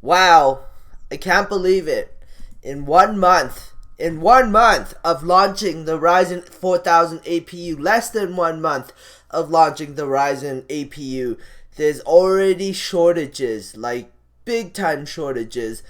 Wow, I can't believe it. In 1 month of launching the Ryzen 4000 APU, less than 1 month of launching the Ryzen APU, there's already shortages, like big time shortages.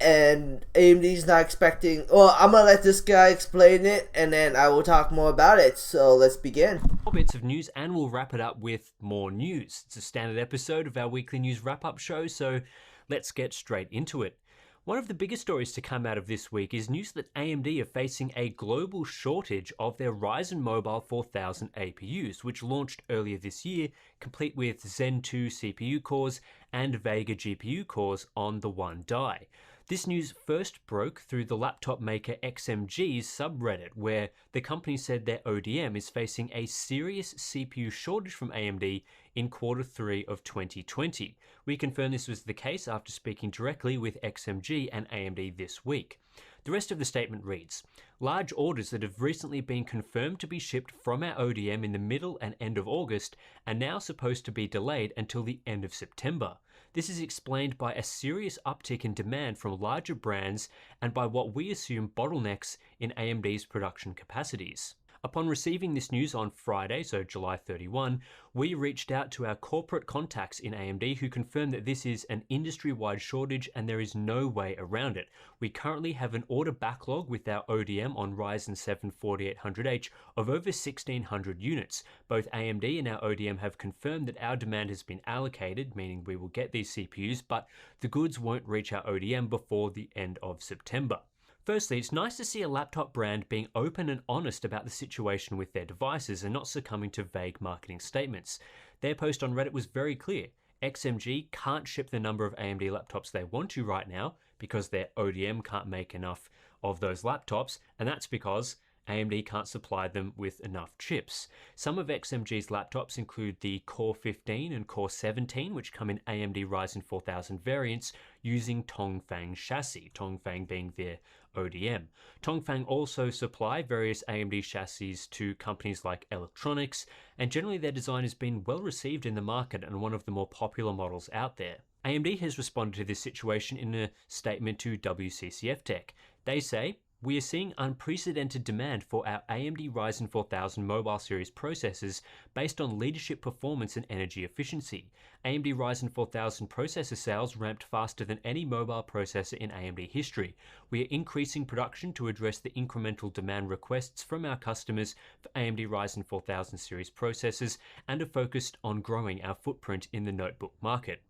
And AMD's not expecting. Well, I'm gonna let this guy explain it, and then I will talk more about it. So let's begin. More bits of news, and we'll wrap it up with more news. It's a standard episode of our weekly news wrap-up show, so let's get straight into it. One of the biggest stories to come out of this week is news that AMD are facing a global shortage of their Ryzen Mobile 4000 APUs, which launched earlier this year, complete with Zen 2 CPU cores and Vega GPU cores on the one die. This news first broke through the laptop maker XMG's subreddit, where the company said their ODM is facing a serious CPU shortage from AMD in Q3 of 2020. We confirmed this was the case after speaking directly with XMG and AMD this week. The rest of the statement reads, large orders that have recently been confirmed to be shipped from our ODM in the middle and end of August are now supposed to be delayed until the end of September. This is explained by a serious uptick in demand from larger brands and by what we assume bottlenecks in AMD's production capacities. Upon receiving this news on Friday, so July 31, we reached out to our corporate contacts in AMD who confirmed that this is an industry-wide shortage and there is no way around it. We currently have an order backlog with our ODM on Ryzen 7 4800H of over 1600 units. Both AMD and our ODM have confirmed that our demand has been allocated, meaning we will get these CPUs, but the goods won't reach our ODM before the end of September. Firstly, it's nice to see a laptop brand being open and honest about the situation with their devices and not succumbing to vague marketing statements. Their post on Reddit was very clear. XMG can't ship the number of AMD laptops they want to right now because their ODM can't make enough of those laptops, and that's because AMD can't supply them with enough chips. Some of XMG's laptops include the Core 15 and Core 17, which come in AMD Ryzen 4000 variants using Tongfang chassis, Tongfang being their ODM. Tongfang also supply various AMD chassis to companies like Electronics, and generally their design has been well received in the market and one of the more popular models out there. AMD has responded to this situation in a statement to WCCF Tech. They say, we are seeing unprecedented demand for our AMD Ryzen 4000 mobile series processors based on leadership performance and energy efficiency. AMD Ryzen 4000 processor sales ramped faster than any mobile processor in AMD history. We are increasing production to address the incremental demand requests from our customers for AMD Ryzen 4000 series processors and are focused on growing our footprint in the notebook market.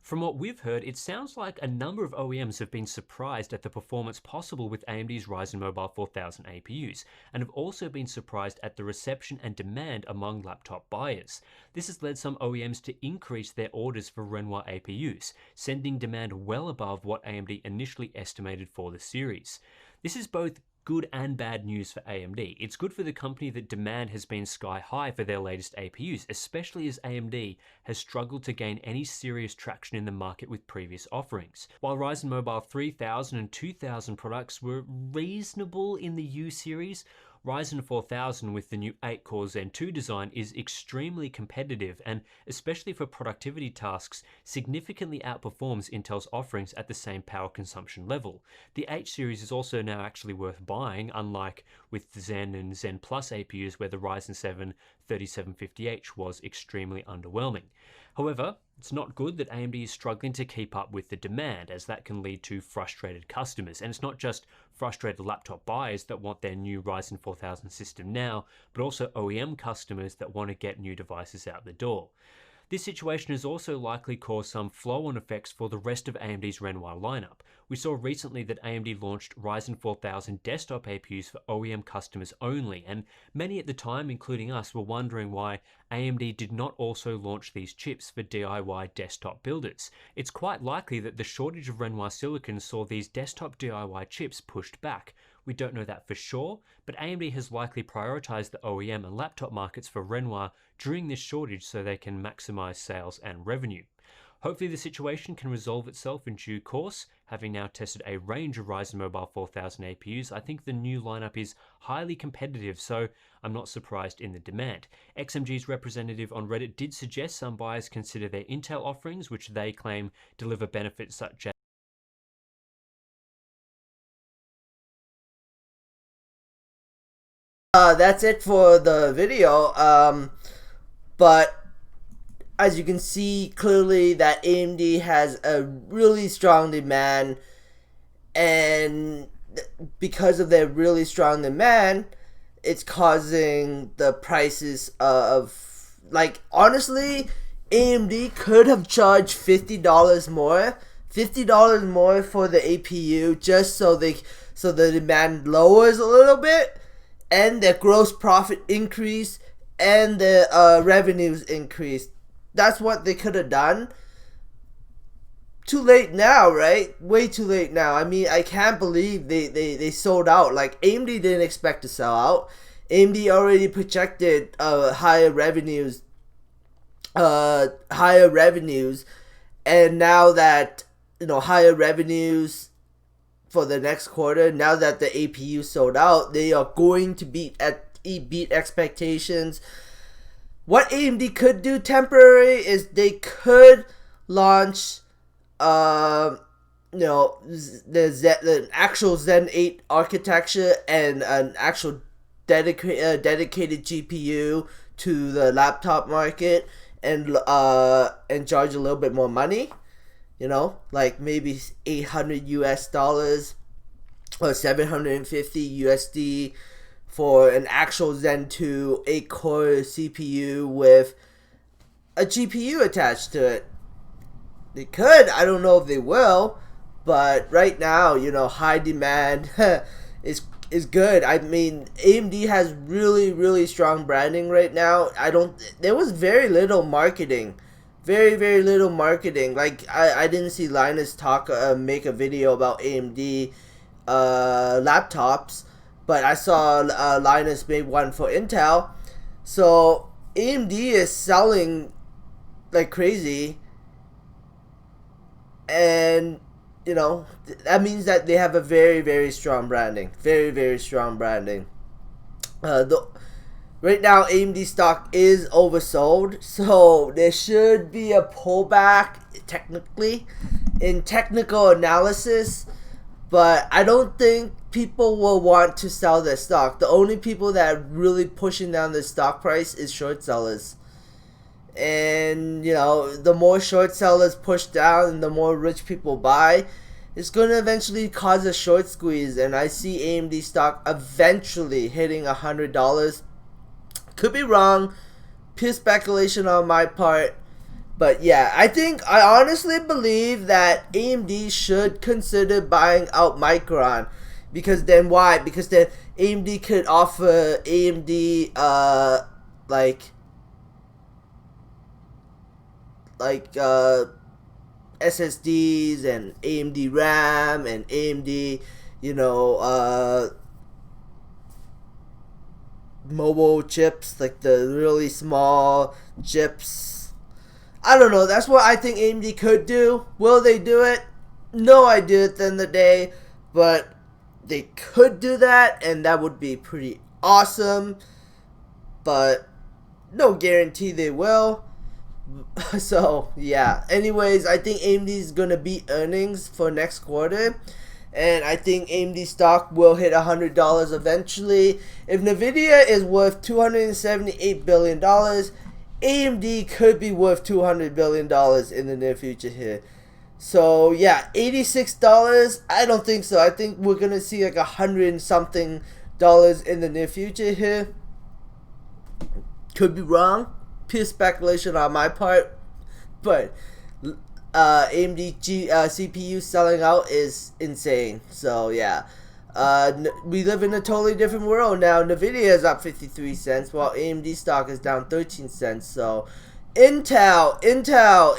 From what we've heard, it sounds like a number of OEMs have been surprised at the performance possible with AMD's Ryzen Mobile 4000 APUs, and have also been surprised at the reception and demand among laptop buyers. This has led some OEMs to increase their orders for Renoir APUs, sending demand well above what AMD initially estimated for the series. This is both good and bad news for AMD. It's good for the company that demand has been sky high for their latest APUs, especially as AMD has struggled to gain any serious traction in the market with previous offerings. While Ryzen Mobile 3000 and 2000 products were reasonable in the U series, Ryzen 4000 with the new 8-core Zen 2 design is extremely competitive and, especially for productivity tasks, significantly outperforms Intel's offerings at the same power consumption level. The H series is also now actually worth buying, unlike with the Zen and Zen Plus APUs where the Ryzen 7 3750H was extremely underwhelming. However, it's not good that AMD is struggling to keep up with the demand, as that can lead to frustrated customers. And it's not just frustrated laptop buyers that want their new Ryzen 4000 system now, but also OEM customers that want to get new devices out the door. This situation has also likely caused some flow-on effects for the rest of AMD's Renoir lineup. We saw recently that AMD launched Ryzen 4000 desktop APUs for OEM customers only, and many at the time, including us, were wondering why AMD did not also launch these chips for DIY desktop builders. It's quite likely that the shortage of Renoir silicon saw these desktop DIY chips pushed back. We don't know that for sure, but AMD has likely prioritized the OEM and laptop markets for Renoir during this shortage so they can maximize sales and revenue. Hopefully the situation can resolve itself in due course. Having now tested a range of Ryzen Mobile 4000 APUs, I think the new lineup is highly competitive, so I'm not surprised in the demand. XMG's representative on Reddit did suggest some buyers consider their Intel offerings, which they claim deliver benefits such as that's it for the video. But as you can see clearly that AMD has a really strong demand, and because of their really strong demand, it's causing the prices of, like, honestly, AMD could have charged $50 more. $50 more for the APU just so the demand lowers a little bit and their gross profit increase and the revenues increase. That's what they could have done. Too late now, right? Way too late now. I mean, I can't believe they sold out. Like, AMD didn't expect to sell out. AMD already projected higher revenues, and now that, higher revenues for the next quarter, now that the APU sold out, they are going to beat expectations. What AMD could do temporary is they could launch the actual Zen 8 architecture and an actual dedicated GPU to the laptop market, and charge a little bit more money, like maybe $800 or 750 USD for an actual Zen 2 8-core CPU with a GPU attached to it. They could. I don't know if they will, but right now, high demand is good. I mean, AMD has really, really strong branding right now. There was very little marketing. Very, very little marketing. Like, I didn't see Linus make a video about AMD laptops, but I saw Linus made one for Intel. So AMD is selling like crazy, and that means that they have a very, very strong branding. Very, very strong branding. Right now, AMD stock is oversold, so there should be a pullback technically in technical analysis, but I don't think people will want to sell their stock. The only people that are really pushing down the stock price is short sellers. And, the more short sellers push down and the more rich people buy, it's going to eventually cause a short squeeze. And I see AMD stock eventually hitting $100. Could be wrong. Pure speculation on my part. But yeah, I honestly believe that AMD should consider buying out Micron. Because then why? Because then AMD could offer AMD SSDs and AMD RAM and AMD, mobile chips, like the really small chips. I don't know. That's what I think AMD could do. Will they do it? No idea at the end of the day, but they could do that, and that would be pretty awesome, but no guarantee they will. So yeah, anyways, I think AMD is gonna beat earnings for next quarter, and I think AMD stock will hit $100 eventually. If Nvidia is worth $278 billion, AMD could be worth $200 billion in the near future here. So yeah, $86, I don't think so. I think we're gonna see like $100 something in the near future here. Could be wrong. Pure speculation on my part, but AMD CPU selling out is insane. So yeah, we live in a totally different world now. Nvidia is up 53 cents while AMD stock is down 13 cents. So Intel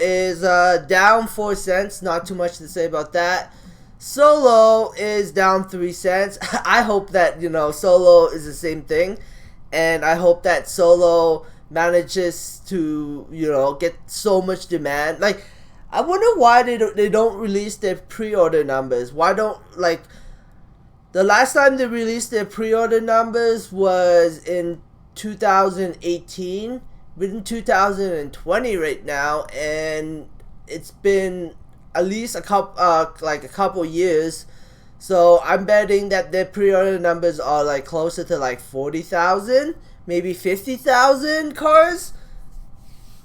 is down 4 cents. Not too much to say about that. Solo is down 3 cents. I hope that Solo is the same thing, and I hope that Solo manages to get so much demand. Like, I wonder why they don't release their pre-order numbers. Why don't, like, the last time they released their pre-order numbers was in 2018. We're in 2020 right now, and it's been at least a couple years. So I'm betting that their pre-order numbers are like closer to like 40,000, maybe 50,000 cars.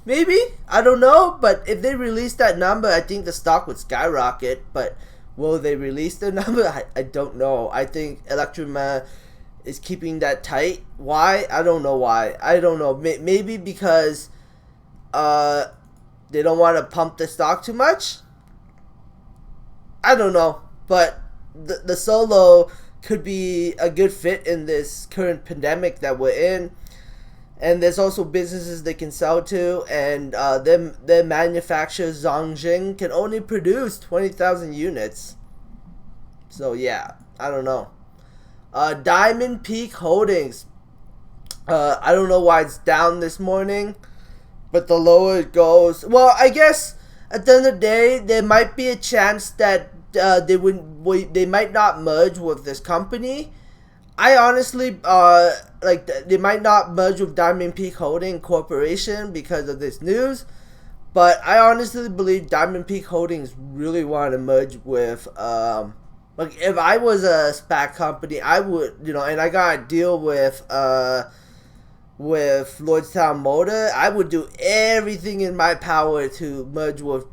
Maybe, I don't know, but if they release that number, I think the stock would skyrocket. But will they release the number? I don't know. I think Electroma is keeping that tight. Why? I don't know why. I don't know. Maybe because they don't want to pump the stock too much. I don't know. But the Solo could be a good fit in this current pandemic that we're in. And there's also businesses they can sell to, and their manufacturer Zongjing can only produce 20,000 units. So yeah, I don't know. Diamond Peak Holdings. I don't know why it's down this morning, but the lower it goes, well, I guess at the end of the day, there might be a chance that they might not merge with this company. I honestly they might not merge with Diamond Peak Holding Corporation because of this news, but I honestly believe Diamond Peak Holdings really want to merge with like, if I was a SPAC company, I would, and I got a deal with Lordstown Motor, I would do everything in my power to merge with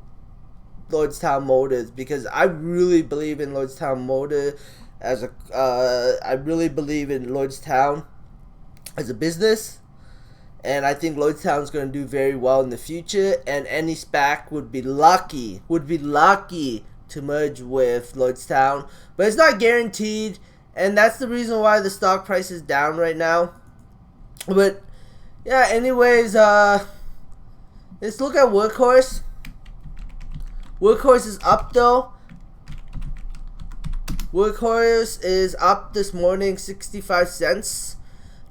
Lordstown Motors, because I really believe in Lordstown Motor I really believe in Lordstown as a business, and I think Lordstown's going to do very well in the future, and any SPAC would be lucky to merge with Lordstown, but it's not guaranteed, and that's the reason why the stock price is down right now. But yeah, anyways, let's look at Workhorse. Workhorse is up though. Workhorse is up this morning, 65 cents.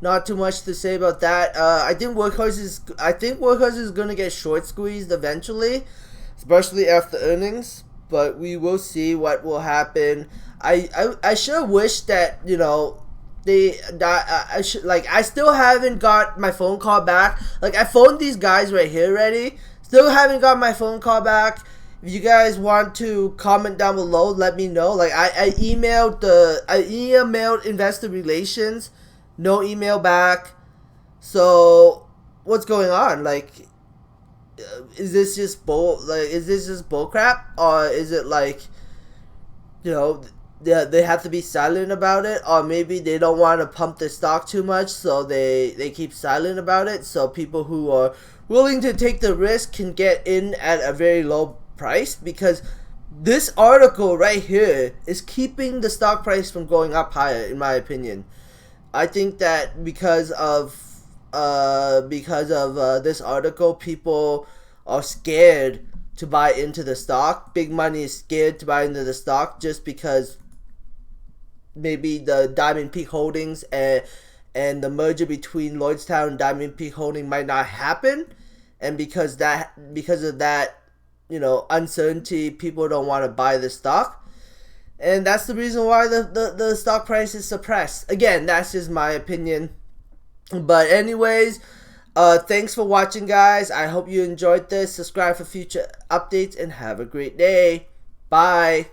Not too much to say about that. I think Workhorse is gonna get short squeezed eventually, especially after earnings. But we will see what will happen. I sure wish that I still haven't got my phone call back. Like, I phoned these guys right here already. Still haven't got my phone call back. If you guys want to comment down below, let me know. Like, I emailed investor relations, no email back. So what's going on? Like, is this just bull crap, or is it like, they have to be silent about it, or maybe they don't want to pump the stock too much, so they keep silent about it, so people who are willing to take the risk can get in at a very low price? Because this article right here is keeping the stock price from going up higher, in my opinion. I think that because of this article, people are scared to buy into the stock. Big money is scared to buy into the stock just because maybe the Diamond Peak Holdings and the merger between Lordstown and Diamond Peak Holding might not happen, and because of that, uncertainty, people don't want to buy the stock, and that's the reason why the stock price is suppressed. Again, that's just my opinion. But anyways, thanks for watching, guys. I hope you enjoyed this. Subscribe for future updates, and have a great day. Bye.